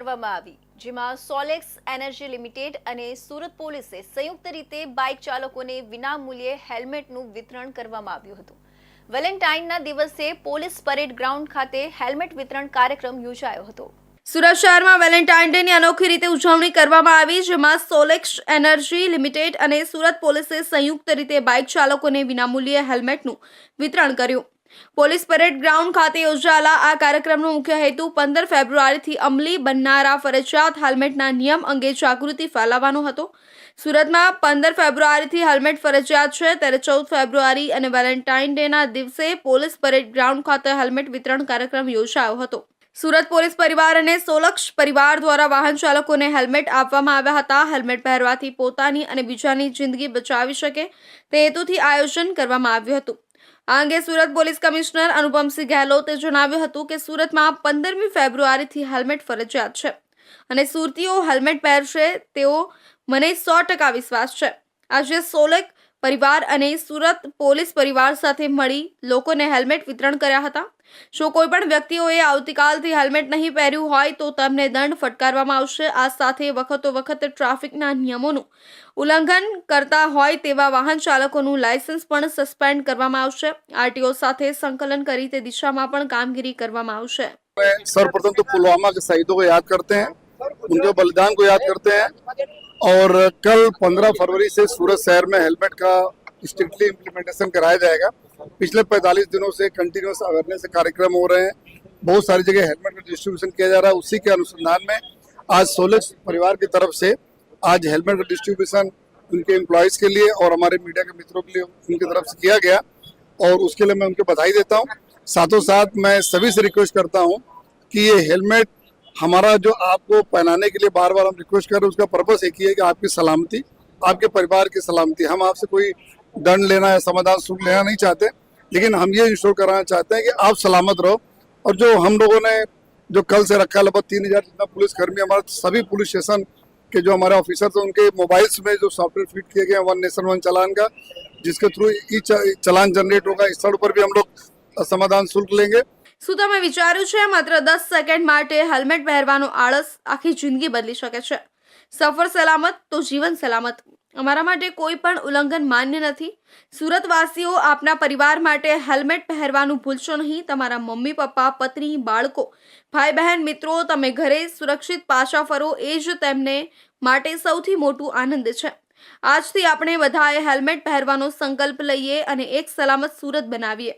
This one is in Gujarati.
કરવામાં આવી, જેમાં સોલેક્સ એનર્જી લિમિટેડ અને સુરત પોલીસે સંયુક્ત રીતે બાઇક ચાલકોને વિનામૂલ્યે હેલ્મેટનું વિતરણ કરવામાં આવ્યું હતું। વેલેન્ટાઇનના દિવસે પોલીસ પરેડ ગ્રાઉન્ડ ખાતે હેલ્મેટ વિતરણ કાર્યક્રમ યોજાયો હતો। સુરત શહેરમાં વેલેન્ટાઇન ડેની અનોખી રીતે ઉજવણી કરવામાં આવી, જેમાં સોલેક્સ એનર્જી લિમિટેડ અને સુરત પોલીસે સંયુક્ત રીતે બાઇક ચાલકોને વિનામૂલ્યે હેલ્મેટનું વિતરણ કર્યું। પોલીસ પરેડ ગ્રાઉન્ડ ખાતે યોજાયેલા આ કાર્યક્રમનો મુખ્ય હેતુ 15 ફેબ્રુઆરીથી અમલી બનનારા ફરજિયાત હેલ્મેટના નિયમ અંગે જાગૃતિ ફેલાવવાનો હતો। સુરતમાં 15 ફેબ્રુઆરીથી હેલ્મેટ ફરજિયાત છે, ત્યારે 14 ફેબ્રુઆરી અને વેલેન્ટાઇન ડેના દિવસે પોલીસ પરેડ ગ્રાઉન્ડ ખાતે હેલ્મેટ વિતરણ કાર્યક્રમ યોજાયો હતો। સુરત પોલીસ પરિવાર અને સોલક્ષ પરિવાર દ્વારા વાહન ચાલકોને હેલ્મેટ આપવામાં આવ્યા હતા। હેલ્મેટ પહેરવાથી પોતાની અને બીજાની જિંદગી બચાવી શકે તે હેતુથી આયોજન કરવામાં આવ્યું હતું। આ અંગે સુરત પોલીસ કમિશનર અનુપમસિંહ ગેહલોતે જણાવ્યું હતું કે સુરતમાં 15મી ફેબ્રુઆરીથી હેલ્મેટ ફરજિયાત છે અને સુરતીઓ હેલ્મેટ પહેરશે તેવો મને 100% વિશ્વાસ છે। આજે સોલેક પરિવાર અને સુરત પોલીસ પરિવાર સાથે મળી લોકોને હેલ્મેટ વિતરણ કર્યા હતા। જો કોઈ પણ વ્યક્તિઓએ આવતીકાલથી હેલ્મેટ નહીં પહેર્યું હોય તો તેમને દંડ ફટકારવામાં આવશે। આ સાથે વખત ટ્રાફિકના નિયમોનું ઉલ્લંઘન કરતા હોય તેવા વાહન ચાલકોનું લાયસન્સ પણ સસ્પેન્ડ કરવામાં આવશે। આરટીઓ સાથે સંકલન કરી તે દિશામાં પણ કામગીરી કરવામાં આવશે। सर्वप्रथम तो पुलवामा के शहीदों को याद करते हैं, उनके बलिदान को याद करते हैं और कल 15 फरवरी से सूरत शहर में हेलमेट का स्ट्रिक्टली इम्प्लीमेंटेशन कराया जाएगा। पिछले 45 दिनों से कंटिन्यूस अवेयरनेस कार्यक्रम हो रहे हैं, बहुत सारी जगह हेलमेट का डिस्ट्रीब्यूशन किया जा रहा है। उसी के अनुसंधान में आज सोलेक्स परिवार की तरफ से आज हेलमेट का डिस्ट्रीब्यूशन उनके एम्प्लॉयज़ के लिए और हमारे मीडिया के मित्रों के लिए उनकी तरफ से किया गया और उसके लिए मैं उनको बधाई देता हूँ। साथों साथ मैं सभी से रिक्वेस्ट करता हूँ कि ये हेलमेट हमारा जो आपको पहनाने के लिए बार बार हम रिक्वेस्ट कर रहे हैं, उसका पर्पस एक ही है कि आपकी सलामती, आपके परिवार की सलामती। हम आपसे कोई दंड लेना या समाधान शुल्क लेना नहीं चाहते, लेकिन हम ये इंश्योर कराना चाहते हैं कि आप सलामत रहो। और जो हम लोगों ने जो कल से रखा है लगभग 3000 जितना पुलिसकर्मी, हमारे सभी पुलिस स्टेशन के जो हमारे ऑफिसर्स हैं उनके मोबाइल्स में जो सॉफ्टवेयर फिट किए गए हैं वन नेशन वन चालान का, जिसके थ्रू ई चालान जनरेट होगा। इस स्थल पर भी हम लोग समाधान शुल्क लेंगे। શું તમે વિચાર્યું છે માત્ર 10 સેકન્ડ માટે હેલ્મેટ પહેરવાનો આળસ આખી જિંદગી બદલી શકે છે? સફર સલામત તો જીવન સલામત। અમારા માટે કોઈ પણ ઉલ્લંઘન માન્ય નથી। સુરતવાસીઓ આપના પરિવાર માટે હેલ્મેટ પહેરવાનું ભૂલશો નહીં। તમારા મમ્મી પપ્પા, પત્ની, બાળકો, ભાઈ બહેન, મિત્રો, તમે ઘરે સુરક્ષિત પાછા ફરો એ જ તેમને માટે સૌથી મોટું આનંદ છે। આજથી આપણે બધાએ હેલ્મેટ પહેરવાનો સંકલ્પ લઈએ અને એક સલામત સુરત બનાવીએ।